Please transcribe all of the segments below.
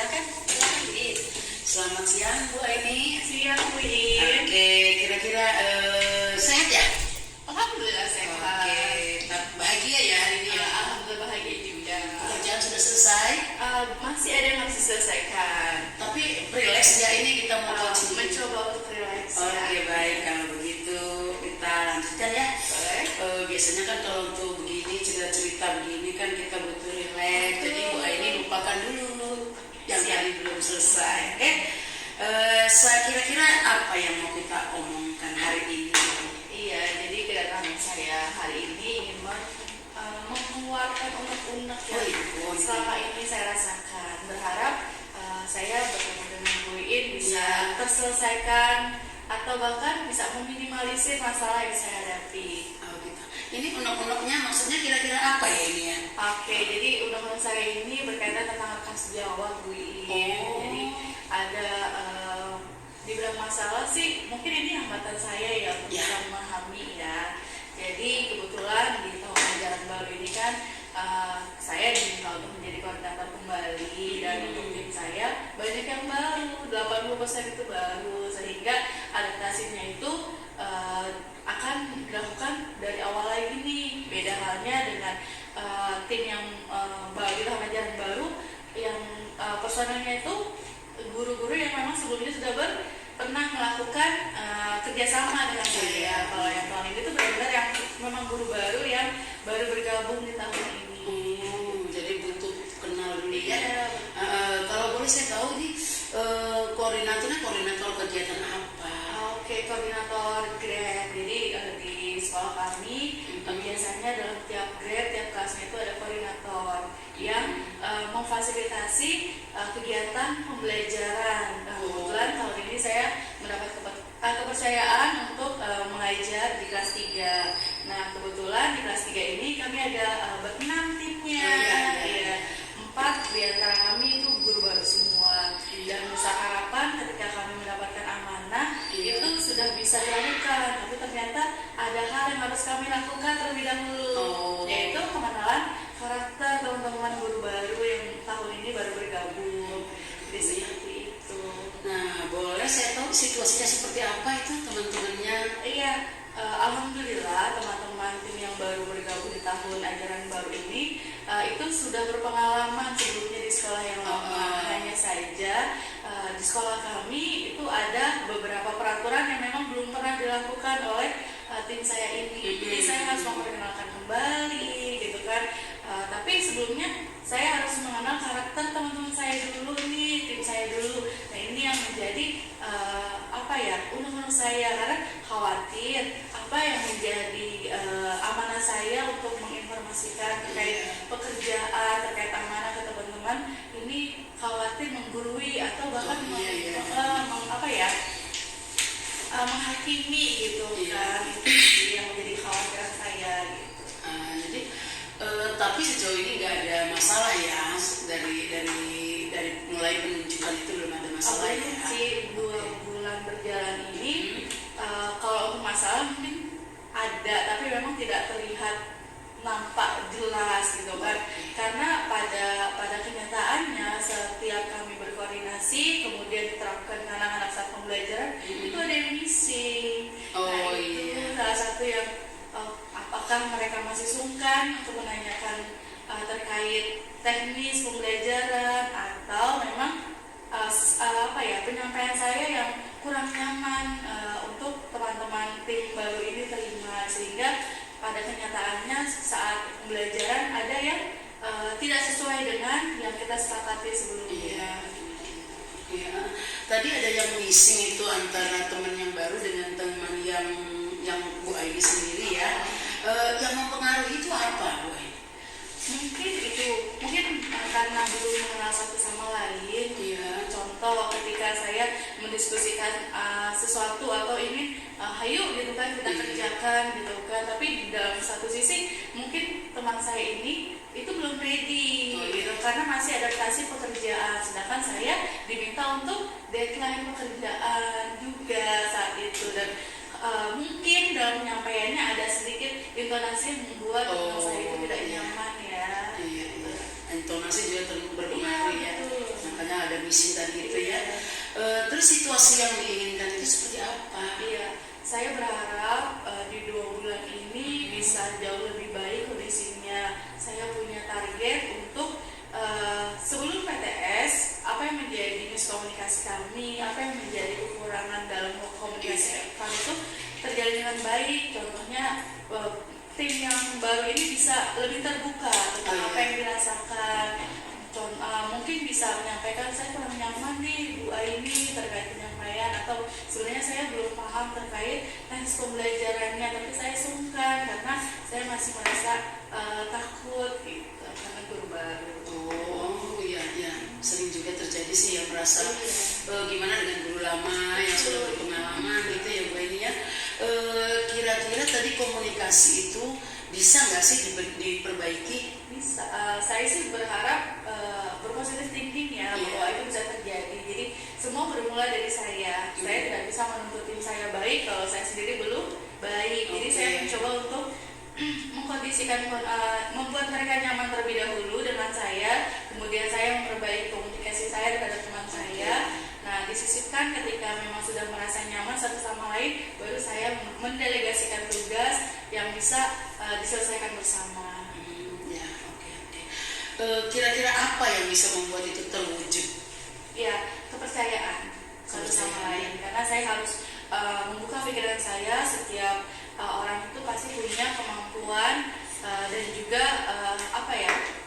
silakan Bu In. Selamat siang Bu Aini. Siang Bu In. Oke, kira-kira sehat ya? Alhamdulillah sehat. Oke, bahagia ya hari ini ya? Alhamdulillah bahagia juga. Pekerjaan sudah selesai? Masih ada yang harus diselesaikan. Tapi relax ya, ini kita mau mencoba untuk relax. Oke, baik, kalau begitu kita lanjutkan ya. Boleh. Biasanya kan kalau untuk begini, cerita-cerita begini kan kita butuh relax. Jadi Bu Aini lupakan dulu yang tadi belum selesai. Oke? Saya kira-kira apa yang mau kita omongkan hari ini? Iya, jadi kedatangan saya hari ini ingin mengeluarkan unek-unek yang selama ini saya rasakan. Berharap saya bertemu dengan Bu In bisa terselesaikan atau bahkan bisa meminimalisir masalah yang saya hadapi. Oh gitu. Ini unek-uneknya maksudnya kira-kira apa ya ini ya? Oke, jadi unek-unek saya ini berkaitan tentang khas Jawa Bu In. Jadi ada dibilang masalah sih, mungkin ini hambatan saya ya untuk bisa memahami ya. Jadi kebetulan di tahun ajaran baru ini kan saya diminta untuk menjadi koordinator kembali dan untuk tim saya banyak yang baru, 80% itu baru, sehingga adaptasinya itu akan dilakukan dari awal lagi nih. Beda halnya dengan tim yang baru di tahun ajaran baru yang personelnya itu guru-guru yang memang sebelumnya sudah pernah melakukan kerjasama dengan saya. Kalau yang tahun ini tuh benar-benar yang memang guru baru yang baru bergabung di tahun ini. Jadi butuh kenal dulu ya. Kalau boleh saya tahu nih koordinator kegiatan apa? Oke, koordinator grade. Jadi di sekolah kami biasanya dalam tiap grade, tiap kelasnya itu ada koordinator yang memfasilitasi kegiatan pembelajaran. Kebetulan tahun ini saya mendapat kepercayaan untuk mengajar di kelas 3. Nah, kebetulan di kelas 3 ini kami ada ber-6 timnya. Ya, 4 di antara kami itu guru baru semua. Dan besar harapan ketika kami mendapatkan amanah itu sudah bisa dilakukan, tapi ternyata ada hal yang harus kami lakukan terlebih dahulu, yaitu pengenalan karakter teman-teman guru baru yang tahun ini baru bergabung. Jadi seperti itu. Nah, boleh saya tahu situasinya seperti apa itu teman-temannya? Iya, alhamdulillah teman-teman tim yang baru bergabung di tahun ajaran baru ini itu sudah berpengalaman sebelumnya di sekolah yang lama. Hanya saja di sekolah kami itu ada beberapa peraturan yang memang belum pernah dilakukan oleh tim saya ini. Jadi saya harus memperkenalkan kembali gitu kan. Tapi sebelumnya saya harus mengenal karakter teman-teman saya dulu nih, tim saya dulu. Nah, ini yang menjadi unek-unek saya, karena khawatir apa yang menjadi amanah saya untuk menginformasikan terkait pekerjaan, terkait amanah ke teman-teman ini khawatir menggurui atau bahkan menghakimi gitu kan. Itu yang menjadi khawatiran saya gitu. Jadi tapi sejauh ini nggak ada masalah ya dari mulai penunjukan itu belum ada masalah ya. Sih 2 bulan berjalan ini kalau untuk masalah mungkin ada, tapi memang tidak terlihat nampak jelas gitu kan. Karena pada kenyataannya setiap kami berkoordinasi kemudian diterapkan ke anak-anak saat pembelajaran itu ada yang missing. Itu salah satu yang apakah mereka masih sungkan untuk menanyakan terkait teknis pembelajaran, atau memang penyampaian saya yang kurang nyaman untuk teman-teman tim baru ini terima, sehingga pada kenyataannya saat pembelajaran ada yang tidak sesuai dengan yang kita sepakati sebelumnya. Iya. Tadi ada yang missing itu antara teman yang baru dengan teman yang Bu Aini sendiri ya. Yang mempengaruhi itu apa Bu Aini? Mungkin karena belum mengenal satu sama lain. Contoh ketika saya mendiskusikan sesuatu atau ini hayu gitu kan kita kerjakan gitu kan, tapi di dalam satu sisi mungkin teman saya ini itu belum ready gitu, karena masih adaptasi pekerjaan, sedangkan saya diminta untuk deadline pekerjaan juga saat itu. Dan mungkin dalam penyampaiannya ada sedikit intonasi yang membuat teman saya itu tidak nyaman ya. Intonasi juga berpengaruh ya. Makanya ada misi tadi itu ya. Terus situasi yang diinginkan itu seperti apa? Iya, saya berharap di 2 bulan ini bisa jauh lebih baik kondisinya. Saya punya target untuk sebelum PTS, apa yang menjadi miskomunikasi kami, apa yang menjadi kekurangan dalam komunikasi kami itu terjalin dengan baik. Contohnya tim yang baru ini bisa lebih terbuka tentang apa yang dirasakan. Mungkin bisa menyampaikan saya kurang nyaman nih Bu Aini terkait penyampaian, atau sebenarnya saya belum paham terkait teknis pembelajarannya, tapi saya sungkan karena saya masih merasa takut gitu karena guru baru. Oh iya, sering juga terjadi sih yang merasa gimana dengan guru lama yang sudah berpengalaman gitu ya Bu Aini ya. Kira-kira tadi komunikasi itu bisa nggak sih diperbaiki? Bisa. Saya sih berharap berpositif thinking ya bahwa itu bisa terjadi. Jadi semua bermula dari saya. Saya tidak bisa menuntut tim saya baik kalau saya sendiri belum baik. Jadi saya mencoba untuk mengkondisikan, membuat mereka nyaman terlebih dahulu dengan saya. Kemudian saya memperbaiki komunikasi saya terhadap teman saya. Nah, disisipkan ketika memang sudah merasa nyaman satu sama lain, baru saya mendelegasikan tugas yang bisa diselesaikan bersama. Kira-kira apa yang bisa membuat itu terwujud? Ya, kepercayaan satu sama lain. Karena saya harus membuka pikiran saya. Setiap orang itu pasti punya kemampuan dan juga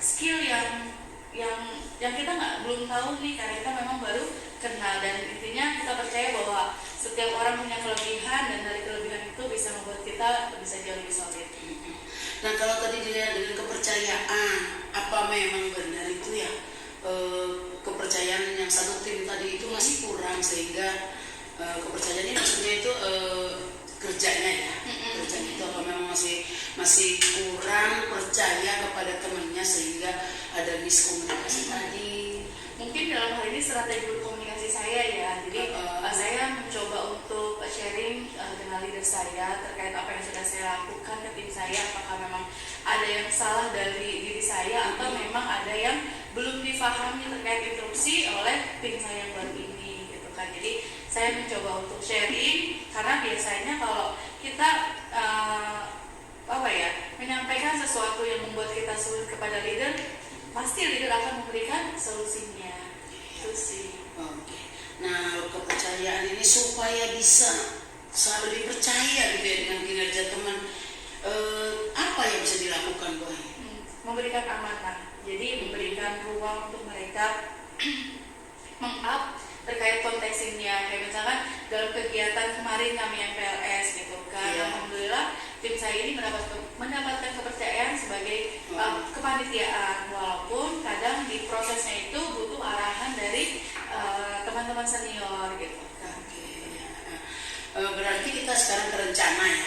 skill yang kita belum tahu nih, karena kita memang baru kenal. Dan intinya kita percaya bahwa setiap orang punya kelebihan, dan dari kelebihan itu bisa membuat kita bisa jauh lebih solid. Nah, kalau tadi dilihat dengan kepercayaan, apa memang benar itu ya kepercayaan yang satu tim tadi itu masih kurang, sehingga kepercayaan ini maksudnya itu kerjanya ya, kerjanya itu apa memang masih kurang percaya kepada temannya sehingga ada miskomunikasi tadi? Mungkin dalam hal ini strategi berkomunikasi saya ya, jadi saya mencoba untuk sharing dengan leader saya terkait apa yang sudah saya lakukan ke tim saya. Apakah memang ada yang salah dari diri saya, atau memang ada yang belum difahami terkait instruksi oleh tim saya yang baru ini gitu kan. Jadi saya mencoba untuk sharing, karena biasanya kalau kita menyampaikan sesuatu yang membuat kita sulit kepada leader, pasti leader akan memberikan solusinya. Itu sih. Oke. Nah, kepercayaan ini supaya bisa selalu dipercaya gitu ya dengan kinerja teman, apa yang bisa dilakukan, Bu? Memberikan amanah. Jadi memberikan ruang untuk mereka meng-up terkait konteksnya. Kayak misalkan dalam kegiatan kemarin kami MPLS gitu kan, alhamdulillah tim saya ini mendapatkan kepercayaan sebagai kepanitiaan, walaupun kadang di prosesnya itu butuh arahan dari teman-teman senior gitu kan. Berarti kita sekarang berencana ya.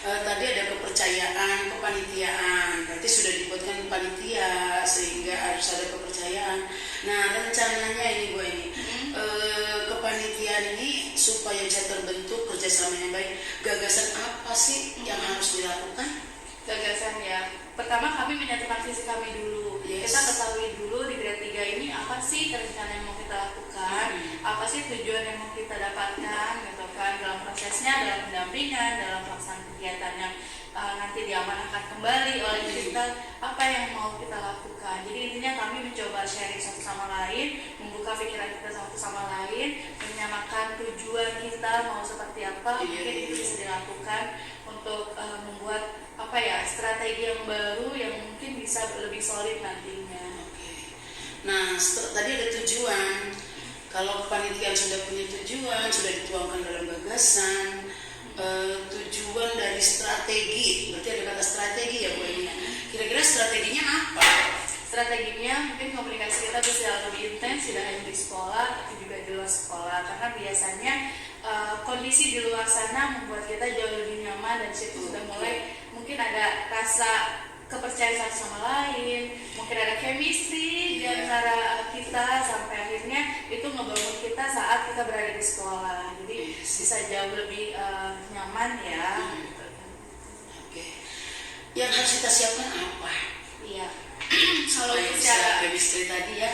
Tadi ada kepercayaan, kepanitiaan, berarti sudah dibuatkan panitia sehingga harus ada kepercayaan. Nah, rencananya ini Bu ini kepanitiaan ini supaya bisa terbentuk kerjasama yang baik, gagasan apa sih yang harus dilakukan? Gagasan ya, pertama kami menyatukan visi kami dulu. Kita ketahui dulu di grade 3 ini apa sih rencana yang mau kita lakukan, apa sih tujuan yang mau kita dapatkan gitu kan, dalam prosesnya, dalam pendampingan, dalam pelaksanaan kegiatan yang nanti diamanahkan kembali oleh kita, apa yang mau kita lakukan. Jadi intinya kami mencoba sharing satu sama lain, membuka pikiran kita satu sama lain, menyamakan tujuan kita mau seperti apa. Mungkin itu bisa dilakukan untuk membuat strategi yang baru yang mungkin bisa lebih solid nantinya. Nah, tadi ada tujuan. Kalau kepanitiaan sudah punya tujuan, sudah dituangkan dalam gagasan, tujuan dari strategi, berarti ada kata strategi ya Bu ini. Kira-kira strateginya apa? Strateginya mungkin komunikasi kita bisa lebih intens, tidak hanya di sekolah tapi juga di luar sekolah, karena biasanya kondisi di luar sana membuat kita jauh lebih nyaman, dan situ sudah mulai mungkin ada rasa kepercayaan satu sama lain, mungkin ada chemistry di antara kita, sampai akhirnya itu ngebangun kita saat kita berada di sekolah. Jadi bisa jauh lebih nyaman ya. Yang harus kita siapkan apa? Iya. Kalau secara chemistry tadi ya.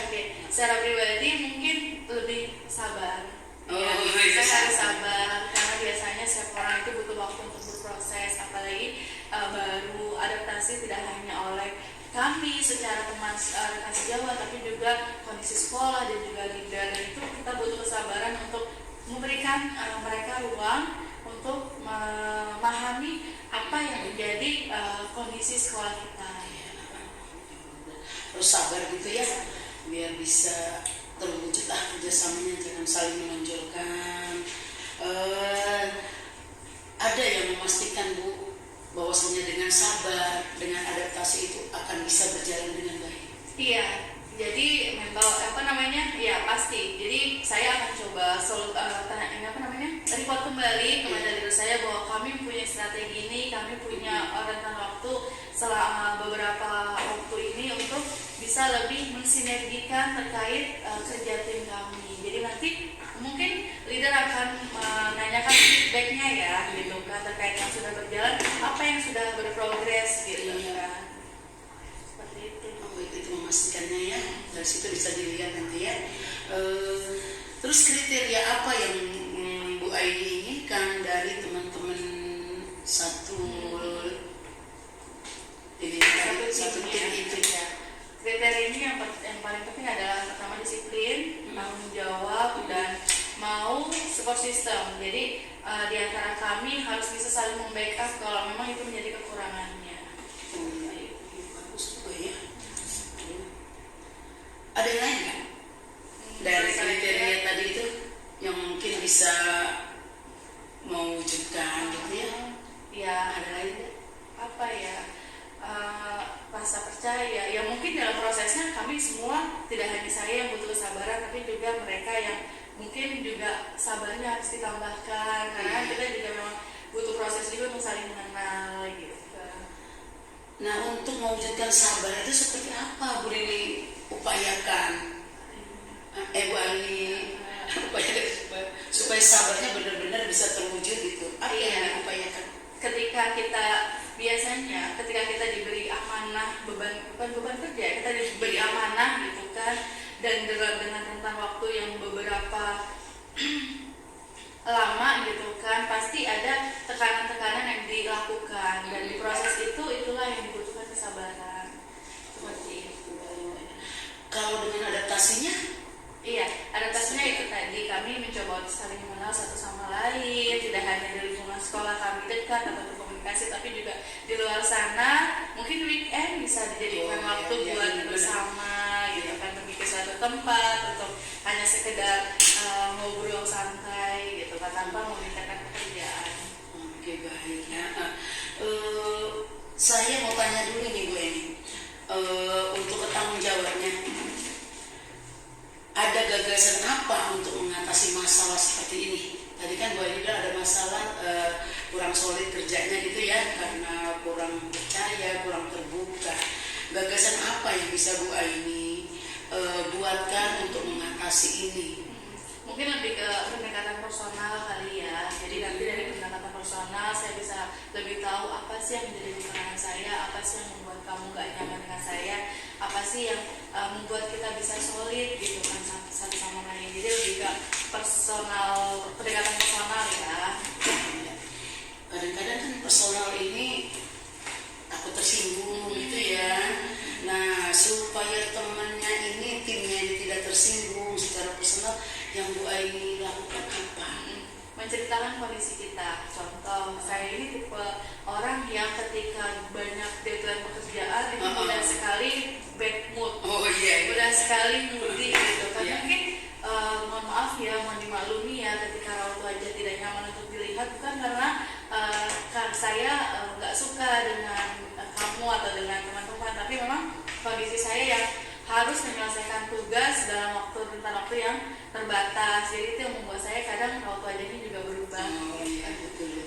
secara pribadi mungkin lebih sabar. Ya, iya, saya harus sabar karena biasanya setiap orang itu butuh waktu untuk berproses, apalagi baru adaptasi tidak hanya oleh kami secara teman rekan sejawat, tapi juga kondisi sekolah dan juga leader, dan itu kita butuh kesabaran untuk memberikan mereka ruang untuk memahami apa yang menjadi kondisi sekolah kita. Harus sabar gitu ya, biar bisa terwujud kerjasamanya, jangan saling menonjolkan. Ada yang memastikan Bu bahwasanya dengan sabar, dengan adaptasi itu akan bisa berjalan dengan baik. Iya, jadi mental ya pasti. Jadi saya akan coba report kembali kepada diri saya bahwa kami punya strategi ini, kami punya rentang waktu selama beberapa waktu ini untuk bisa lebih mensinergikan terkait kerja tim kami. Jadi nanti mungkin leader akan menanyakan feedbacknya ya, gitu kan, terkait yang sudah berjalan, apa yang sudah berprogres gitu kan. Seperti itu. Itu memastikannya ya, dari situ bisa dilihat nanti ya. Terus kriteria apa yang Bu Aini inginkan dari teman-teman satu tim itu ya. Kriteria ini yang paling penting adalah pertama disiplin, tanggung jawab, dan mau support system. Jadi di antara kami harus bisa saling membackup kalau memang itu menjadi kekurangannya. Bagus juga ya. Ada yang lain kan? Dari kriteria tadi itu yang mungkin bisa mewujudkan gitu ya? Ya, ada lain apa ya? Rasa percaya. Ya mungkin dalam prosesnya kami semua, tidak hanya saya yang butuh kesabaran, tapi juga mereka yang mungkin juga sabarnya harus ditambahkan, karena kita juga memang butuh proses juga untuk saling mengenal gitu. Nah, untuk mewujudkan sabar itu seperti apa Bu Lili upayakan? Bu Ani upayakan supaya sabarnya benar-benar bisa terwujud gitu. Apa yang diupayakan? Ketika kita diberi amanah, bukan beban kerja, kita diberi amanah gitu kan, dan dengan rentang waktu yang beberapa lama gitu kan, pasti ada tekanan-tekanan yang dilakukan, dan di proses itulah yang dibutuhkan kesabaran. Seperti itu. Kalau dengan adaptasinya? Iya, adaptasinya itu tadi kami mencoba untuk saling mengenal satu sama lain, tidak hanya dari lingkungan sekolah kami dekat atau berkomunikasi, tapi juga di luar sana. Mungkin weekend bisa dijadikan waktu buat bersama gitu kan, pergi ke suatu tempat untuk hanya sekedar ngobrol santai gitu kan, tanpa memikirkan pekerjaan. Oke, baik. Saya mau tanya dulu nih Bu Eni, untuk bertanggung jawabnya, ada gagasan apa untuk mengatasi masalah seperti ini? Tadi kan Bu Eni bilang ada masalah kurang solid kerjanya gitu ya, karena kurang percaya, kurang terbuka. Gagasan apa yang bisa Bu Aini buatkan untuk mengatasi ini? Mungkin lebih ke pendekatan personal kali ya. Jadi nanti dari pendekatan personal saya bisa lebih tahu apa sih yang menjadi kekurangan saya, apa sih yang membuat kamu gak nyaman dengan saya, apa sih yang membuat kita bisa solid gitu kan satu sama lain. Jadi lebih ke personal, pendekatan personal ya. Kadang-kadang kan personal ini takut tersinggung gitu ya. Nah, supaya temannya ini, timnya ini tidak tersinggung secara personal, yang Bu Aini lakukan apa? Menceritakan kondisi kita. Contoh, saya ini tipe orang yang ketika banyak deadline pekerjaan itu mudah sekali bad mood, mudah sekali moody gitu kan. Mungkin mohon maaf ya, mohon dimaklumi ya ketika raut wajah tidak nyaman untuk dilihat, bukan karena saya nggak suka dengan kamu atau dengan teman-teman, tapi memang kondisi saya yang harus menyelesaikan tugas dalam rentang waktu yang terbatas. Jadi itu yang membuat saya kadang raut wajahnya juga berubah. Betul.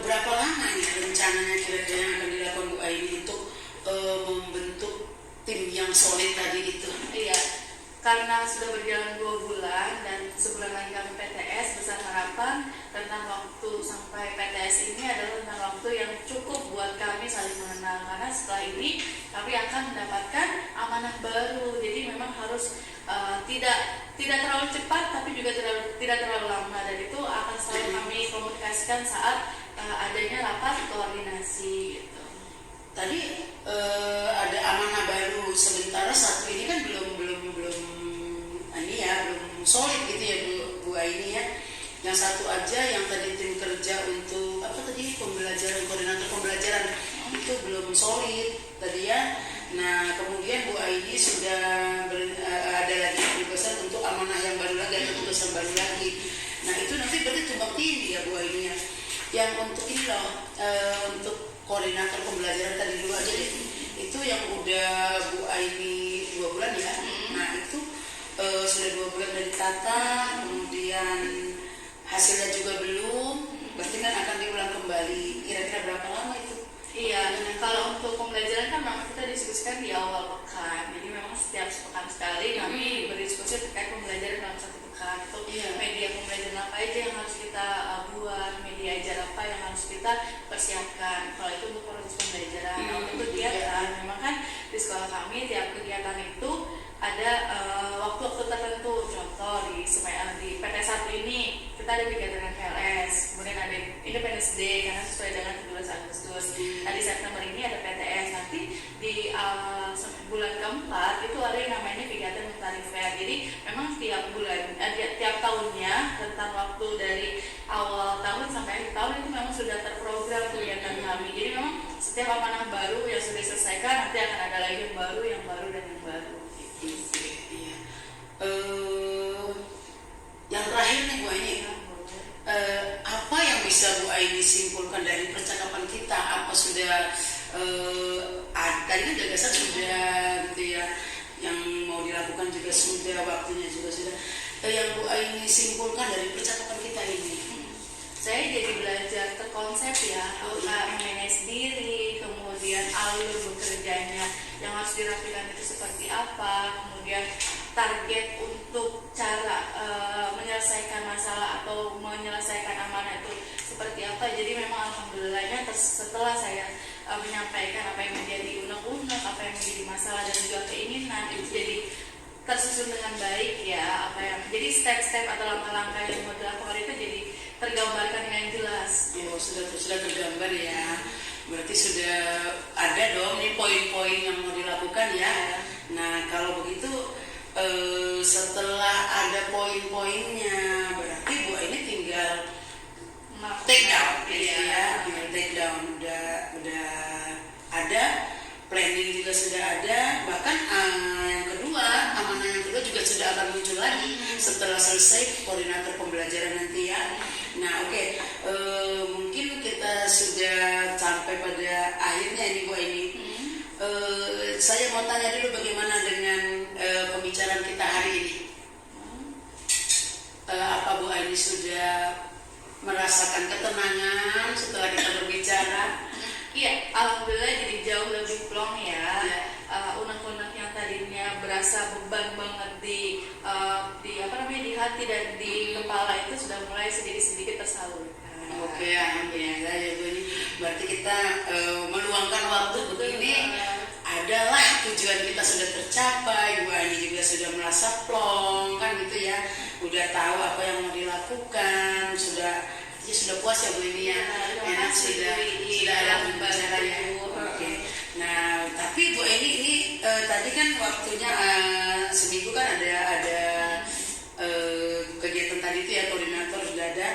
Berapa lama nih rencananya kira-kira yang akan dilakukan Bu Aini untuk membentuk tim yang solid tadi itu? Iya, karena sudah berjalan 2 bulan dan sebulan lagi kami PTS, besar harapan tentang waktu sampai PTS ini adalah tentang waktu yang cukup buat kami saling mengenal, karena setelah ini kami akan mendapatkan amanah baru. Jadi memang harus harus tidak terlalu cepat tapi juga tidak terlalu lama, dan itu akan selalu kami komunikasikan saat adanya rapat koordinasi gitu. Tadi ada amanah baru, sementara satu ini kan belum ini ya, belum solid gitu ya Bu Aini ya. Yang satu aja yang tadi tim kerja untuk apa tadi, pembelajaran, koordinator pembelajaran itu belum solid tadi ya. Nah kemudian Bu Aini sudah ada lagi penugasan untuk amanah yang baru lagi, ada tugasan baru lagi. Nah itu nanti berarti tumpang tindih ya Bu Aini ya. Yang untuk ini loh, untuk koordinator pembelajaran tadi dulu aja deh, itu yang udah Bu Aini 2 bulan ya. Nah itu sudah 2 bulan dari Tata, kemudian hasilnya juga belum, berarti kan akan diulang kembali. Kira-kira berapa lama itu? Iya, kalau untuk pembelajaran kan memang kita diskusikan di awal pekan, jadi memang setiap sepekan sekali kami berdiskusi terkait pembelajaran dalam satu pekan. Itu media pembelajaran apa aja yang harus kita buat, media ajar apa yang harus kita persiapkan. Kalau itu untuk proses pembelajaran, untuk kegiatan, memang kan di sekolah kami tiap kegiatan itu ada waktu-waktu tertentu. Contoh di PT 1 ini kita ada kegiatan PLS, kemudian ada Independence Day karena sesuai dengan 17 Agustus. Nah di September ini ada PTS, nanti di bulan keempat itu ada yang namanya kegiatan Mentari Fair. Jadi memang tiap bulan, tiap tahunnya tentang waktu dari awal tahun sampai akhir tahun itu memang sudah terprogram kegiatan kami. Jadi memang setiap amanah baru yang sudah diselesaikan nanti akan ada lagi yang baru dan yang baru. Iya. Yang terakhir nih Bu Aini, apa yang bisa Bu Aini simpulkan dari percakapan kita? Apa sudah tadi kan gagasan sudah gitu ya, yang mau dilakukan juga sudah, waktunya juga sudah. Yang Bu Aini simpulkan dari percakapan kita ini? Saya jadi belajar terkonsep ya, memanage diri, kemudian alur bekerjanya yang harus dirapikan itu seperti apa, kemudian target untuk cara menyelesaikan masalah atau menyelesaikan amanah itu seperti apa. Jadi memang alhamdulillahnya setelah saya menyampaikan apa yang menjadi unek-unek, apa yang menjadi masalah dan juga keinginan, itu jadi tersusun dengan baik ya, apa yang jadi step-step atau langkah-langkah yang mau dilakukan itu jadi tergambarkan dengan jelas. Oh, sudah tergambar ya. Berarti sudah ada dong nih poin-poin yang mau dilakukan ya. Nah kalau begitu setelah ada poin-poinnya, berarti Bu ini tinggal take down ya. Take down udah ada, planning juga sudah ada, bahkan amanah yang kedua juga sudah akan muncul lagi setelah selesai koordinator pembelajaran nanti ya. Nah oke, mungkin kita sudah sampai pada akhirnya ini Bu Aini. Saya mau tanya dulu bagaimana dengan pembicaraan kita hari ini. Apa Bu Aini sudah merasakan ketenangan setelah kita berbicara? Iya, alhamdulillah jadi jauh lebih plong ya. Unek-unek yang tadinya berasa beban banget di hati dan di kepala itu sudah mulai sedikit-sedikit tersalurkan. Oke, alhamdulillah ya Bu. Ini berarti kita meluangkan waktu begini adalah tujuan kita sudah tercapai. Bu Ani juga sudah merasa plong kan gitu ya. Udah tahu apa yang mau dilakukan, sudah puas ya Bu ini ya. Enak sudah ada pembicara ya. Oke. Nah, tapi Bu ini tadi kan waktunya seminggu kan ada kegiatan tadi itu ya, koordinator sudah ada.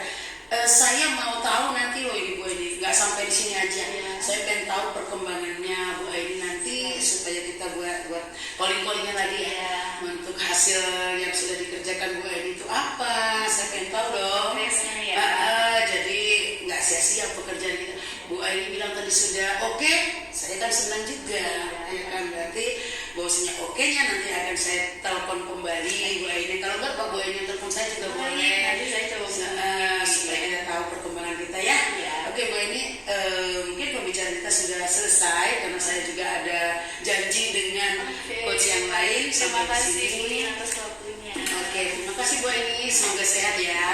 Saya mau tahu nanti loh ini Bu ini, nggak sampai di sini aja. Saya pengen tahu perkembangannya Bu ini nanti supaya kita buat calling-callingnya lagi ya, untuk hasil yang sudah dikerjakan Bu ini itu apa. Saya pengen tahu dong. Jadi nggak sia-sia pekerjaan kita. Bu Aini bilang tadi sudah oke, saya kan senang juga, ya kan, berarti bahwasanya oke-nya nanti akan saya telepon kembali Bu Aini. Kalau enggak Pak Bu Aini telepon saya juga boleh. Nanti saya coba supaya kita tahu perkembangan kita ya. Oke Bu Aini, mungkin pembicaraan kita sudah selesai karena saya juga ada janji dengan coach yang lain. Terima kasih Bu atas waktunya. Oke, terima kasih Bu Aini, semoga sehat ya.